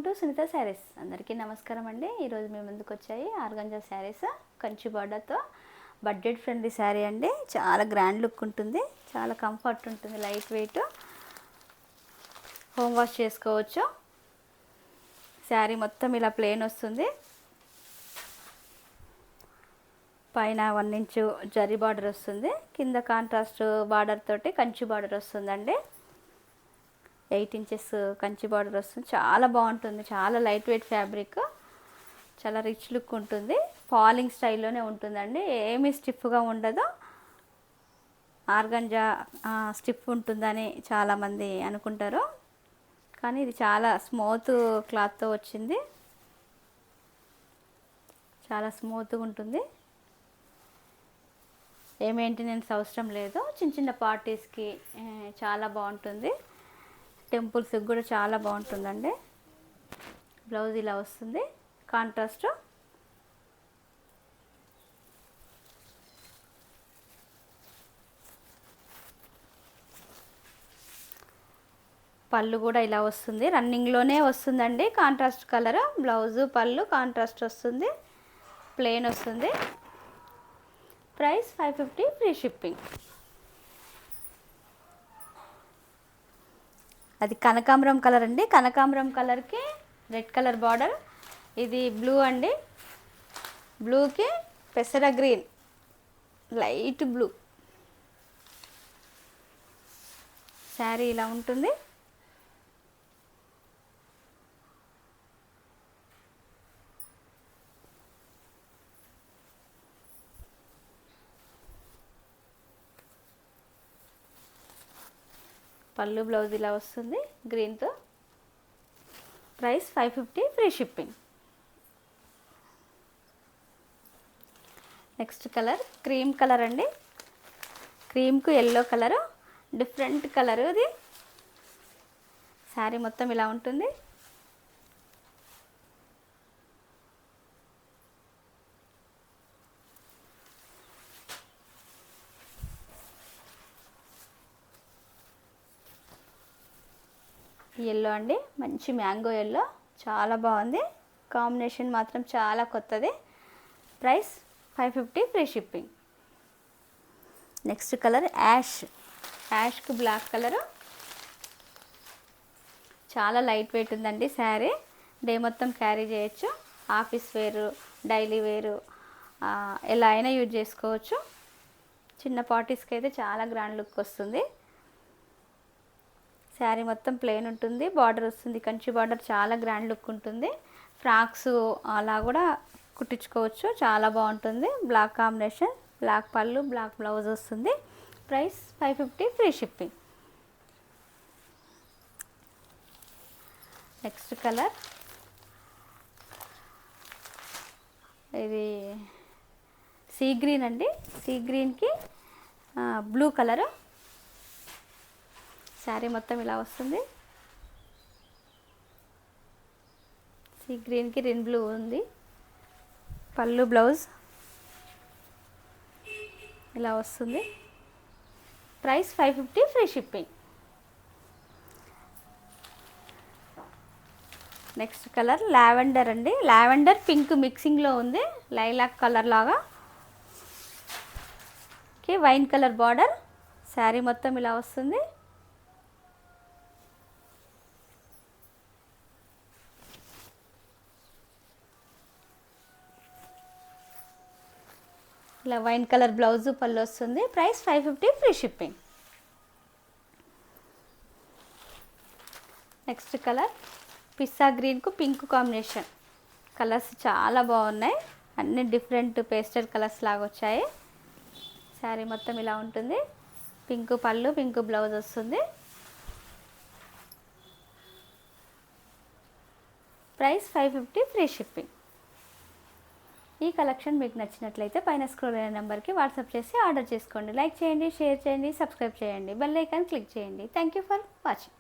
Welcome to Sunitha saris. అందరికీ నమస్కారం అండి. ఈరోజు మేము ముందుకు వచ్చాయి ఆర్గంజా శారీస్ కంచి బార్డర్తో బడ్జెట్ ఫ్రెండ్లీ శారీ అండి. చాలా గ్రాండ్ లుక్ ఉంటుంది, చాలా కంఫర్ట్ ఉంటుంది, లైట్ వెయిట్, హోమ్ వాష్ చేసుకోవచ్చు. శారీ మొత్తం ఇలా ప్లెయిన్ వస్తుంది. పైన 1 ఇంచు జరీ బార్డర్ వస్తుంది, కింద కాంట్రాస్ట్ బార్డర్ తోటి కంచి బార్డర్ వస్తుందండి. 8 ఇంచెస్ కంచి బార్డర్ వస్తుంది. చాలా బాగుంటుంది, చాలా లైట్ వెయిట్ ఫ్యాబ్రిక్, చాలా రిచ్ లుక్ ఉంటుంది. ఫాలింగ్ స్టైల్లోనే ఉంటుందండి, ఏమీ స్టిఫ్గా ఉండదు. ఆర్గంజా స్టిఫ్ ఉంటుందని చాలామంది అనుకుంటారు, కానీ ఇది చాలా స్మూత్ క్లాత్తో వచ్చింది. చాలా స్మూత్గా ఉంటుంది, ఏ మెయింటెనెన్స్ అవసరం లేదు. చిన్న చిన్న పార్టీస్కి చాలా బాగుంటుంది. టెంపుల్స్కి కూడా చాలా బాగుంటుందండి. బ్లౌజ్ ఇలా వస్తుంది, కాంట్రాస్ట్. పళ్ళు కూడా ఇలా వస్తుంది, రన్నింగ్లోనే వస్తుందండి. కాంట్రాస్ట్ కలర్ బ్లౌజు, పళ్ళు కాంట్రాస్ట్ వస్తుంది, ప్లెయిన్ వస్తుంది. Price 550, free shipping. అది కనకాంబరం కలర్ అండి. కనకాంబరం కలర్కి రెడ్ కలర్ బార్డర్. ఇది బ్లూ అండి, బ్లూకి పెసర గ్రీన్, లైట్ బ్లూ. శారీ ఇలా ఉంటుంది. పళ్ళు బ్లౌజ్ ఇలా వస్తుంది గ్రీన్తో. Price 550, free shipping. Next colour cream colour అండి. క్రీమ్కు ఎల్లో కలరు, డిఫరెంట్ కలరు ఇది. శారీ మొత్తం ఇలా ఉంటుంది. ఎల్లో అండి, మంచి మ్యాంగో ఎల్లో, చాలా బాగుంది. కాంబినేషన్ మాత్రం చాలా కొత్తది. Price 550, free shipping. Next colour యాష్కి బ్లాక్ కలరు. చాలా లైట్ వెయిట్ ఉందండి శారీ, డే మొత్తం క్యారీ చేయొచ్చు. ఆఫీస్ వేరు, డైలీ వేరు, ఎలా అయినా యూజ్ చేసుకోవచ్చు. చిన్న పార్టీస్కి అయితే చాలా గ్రాండ్ లుక్ వస్తుంది. శారీ మొత్తం ప్లెయిన్ ఉంటుంది, బార్డర్ వస్తుంది కంచి బార్డర్, చాలా గ్రాండ్ లుక్ ఉంటుంది. ఫ్రాక్స్ అలా కూడా కుట్టించుకోవచ్చు, చాలా బాగుంటుంది. బ్లాక్ కాంబినేషన్, బ్లాక్ పళ్ళు, బ్లాక్ బ్లౌజ్ వస్తుంది. Price 550, free shipping. Next colour ఇది సీ గ్రీన్ అండి. సీ గ్రీన్కి బ్లూ కలరు. శారీ మొత్తం ఇలా వస్తుంది. సీ గ్రీన్కి రిన్ బ్లూ ఉంది. పళ్ళు బ్లౌజ్ ఇలా వస్తుంది. Price 550, free shipping. Next colour lavender అండి. లావెండర్ పింక్ మిక్సింగ్లో ఉంది, లైలాక్ కలర్ లాగా. Wine colour border. శారీ మొత్తం ఇలా వస్తుంది. ఇలా వైన్ కలర్ బ్లౌజు, పళ్ళు వస్తుంది. Price 550, free shipping. Next colour పిస్తా గ్రీన్కు పింక్ కాంబినేషన్. కలర్స్ చాలా బాగున్నాయి, అన్ని డిఫరెంట్ పేస్టల్ కలర్స్ లాగా వచ్చాయి. శారీ మొత్తం ఇలా ఉంటుంది. పింక్ పళ్ళు, పింక్ బ్లౌజ్ వస్తుంది. Price 550, free shipping. ఈ కలెక్షన్ మీకు నచ్చినట్లయితే పైన స్క్రోల్ అయిన నెంబర్కి వాట్సాప్ చేసి ఆర్డర్ చేసుకోండి. లైక్ చేయండి, షేర్ చేయండి, సబ్స్క్రైబ్ చేయండి, బెల్ ఐకాన్ క్లిక్ చేయండి. Thank you for watching.